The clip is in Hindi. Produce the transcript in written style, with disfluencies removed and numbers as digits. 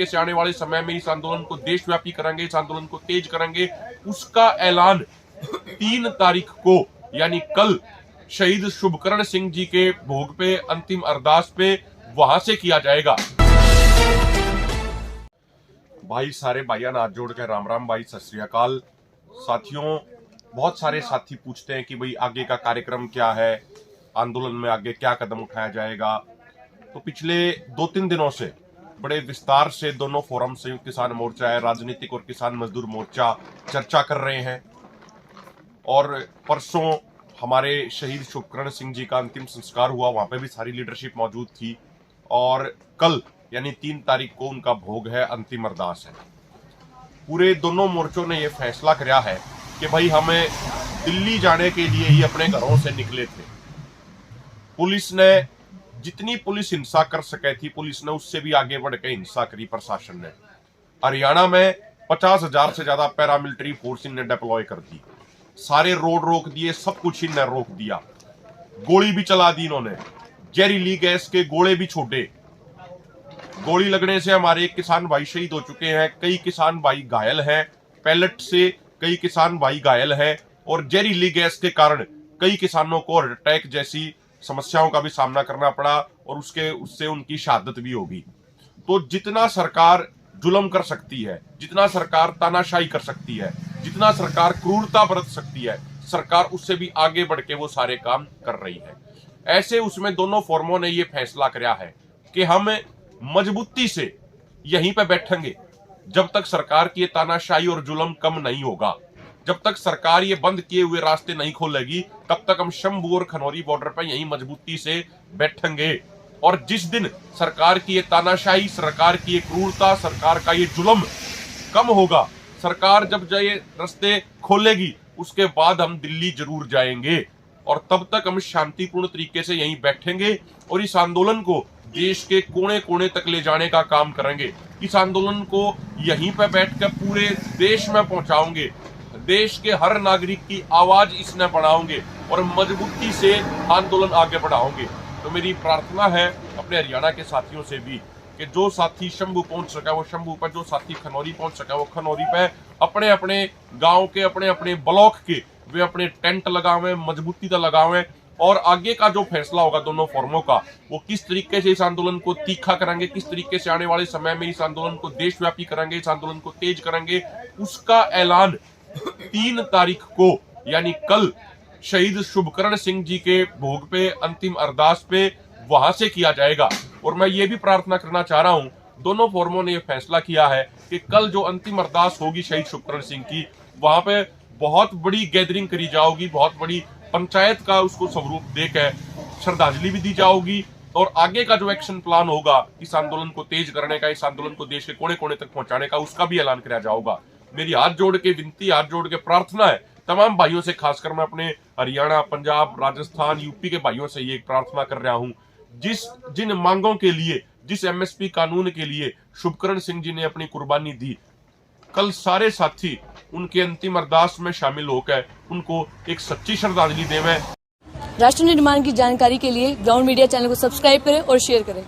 तरीके से आने वाले समय में इस आंदोलन को देशव्यापी करेंगे, इस आंदोलन को तेज करेंगे, उसका ऐलान 3 तारीख को यानी कल शहीद शुभकरण सिंह जी के भोग पे, अंतिम अरदास पे वहां से किया जाएगा। भाई सारे भाइयों हाथ जोड़ के राम राम भाई, सत श्री अकाल। साथियों, बहुत सारे साथी पूछते हैं कि भाई आगे का कार्यक्रम क्या है, आंदोलन में आगे क्या कदम उठाया जाएगा। तो पिछले 2-3 दिनों से बड़े विस्तार से दोनों फोरम, संयुक्त किसान मोर्चा है, राजनीतिक और किसान मजदूर मोर्चा चर्चा कर रहे हैं। और परसों हमारे शहीद शुभकरण सिंह जी का अंतिम संस्कार हुआ, वहां पे भी सारी लीडरशिप मौजूद थी। और कल यानी 3 तारीख को उनका भोग है, अंतिम अरदास है। पूरे दोनों मोर्चों ने यह फैसला किया है कि भाई हमें दिल्ली जाने के लिए ही अपने घरों से निकले थे। पुलिस ने जितनी पुलिस हिंसा कर सके थी, पुलिस ने उससे भी आगे बढ़ के हिंसा करी प्रशासन ने। हरियाणा में 50,000 से ज्यादा पैरामिलिट्री फोर्स इन्हें डिप्लॉय कर दी, सारे रोड रोक दिए, सब कुछ इन्हें रोक दिया, गोली भी चला दी इन्होंने, जहरीली गैस के गोले भी छोड़े। गोली लगने से हमारे किसान भाई शहीद हो चुके हैं, कई किसान भाई घायल हैं, पैलेट से कई किसान भाई घायल हैं, और जहरीली गैस के कारण कई किसानों को हार्ट अटैक जैसी समस्याओं का भी सामना करना पड़ा और उससे उनकी शहादत भी होगी। तो जितना सरकार जुल्म कर सकती है, जितना सरकार तानाशाही कर सकती है, जितना सरकार क्रूरता बरत सकती है, सरकार उससे भी आगे बढ़ के वो सारे काम कर रही है। ऐसे उसमें दोनों फोरमों ने ये फैसला किया है कि हम मजबूती से यहीं पे बैठेंगे जब तक सरकार की ये तानाशाही और जुल्म कम नहीं होगा। जब तक सरकार ये बंद किए हुए रास्ते नहीं खोलेगी, तब तक हम शंभू और खनौरी बॉर्डर पर यहीं मजबूती से बैठेंगे। और जिस दिन सरकार की ये तानाशाही, सरकार की ये क्रूरता, सरकार का ये जुल्म कम होगा, सरकार जब ये रास्ते खोलेगी, उसके बाद हम दिल्ली जरूर जाएंगे। और तब तक हम शांतिपूर्ण तरीके से यहीं बैठेंगे और इस आंदोलन को देश के कोने कोने तक ले जाने का काम करेंगे। इस आंदोलन को यहीं पर बैठकर पूरे देश में पहुंचाओगे, देश के हर नागरिक की आवाज इसने बढ़ाओगे और मजबूती से आंदोलन आगे बढ़ाओगे। तो मेरी प्रार्थना है अपने हरियाणा के साथियों से भी कि जो साथी शंभू पहुंच सका वो शंभू पर, जो साथी खनौरी पहुंच सका वो खनौरी पे, अपने अपने गांव के, अपने अपने ब्लॉक के वे अपने टेंट लगावें, मजबूती से लगावें। और आगे का जो फैसला होगा दोनों फोरमों का, वो किस तरीके से इस आंदोलन को तीखा करेंगे, किस तरीके से आने वाले समय में इस आंदोलन को देशव्यापी करेंगे, इस आंदोलन को तेज करेंगे, उसका ऐलान 3 तारीख को यानी कल शहीद शुभकरण सिंह जी के भोग पे, अंतिम अरदास पे वहां से किया जाएगा। और मैं ये भी प्रार्थना करना चाह रहा हूं, दोनों फोरमों ने यह फैसला किया है कि कल जो अंतिम अरदास होगी शहीद शुभकरण सिंह की, वहां पे बहुत बड़ी गैदरिंग करी जाओगी, बहुत बड़ी पंचायत का उसको स्वरूप देकर श्रद्धांजलि भी दी जाओगी। और आगे का जो एक्शन प्लान होगा इस आंदोलन को तेज करने का, इस आंदोलन को देश के कोने कोने तक पहुंचाने का, उसका भी ऐलान किया जाएगा। मेरी हाथ जोड़ के विनती, हाथ जोड़ के प्रार्थना है तमाम भाइयों से, खासकर मैं अपने हरियाणा, पंजाब, राजस्थान, यूपी के भाइयों से ये प्रार्थना कर रहा हूं, जिन मांगों के लिए, जिस एमएसपी कानून के लिए शुभकरण सिंह जी ने अपनी कुर्बानी दी, कल सारे साथी उनके अंतिम अरदास में शामिल होकर उनको एक सच्ची श्रद्धांजलि देवें। राष्ट्र निर्माण की जानकारी के लिए ग्राउंड मीडिया चैनल को सब्सक्राइब करें और शेयर करें।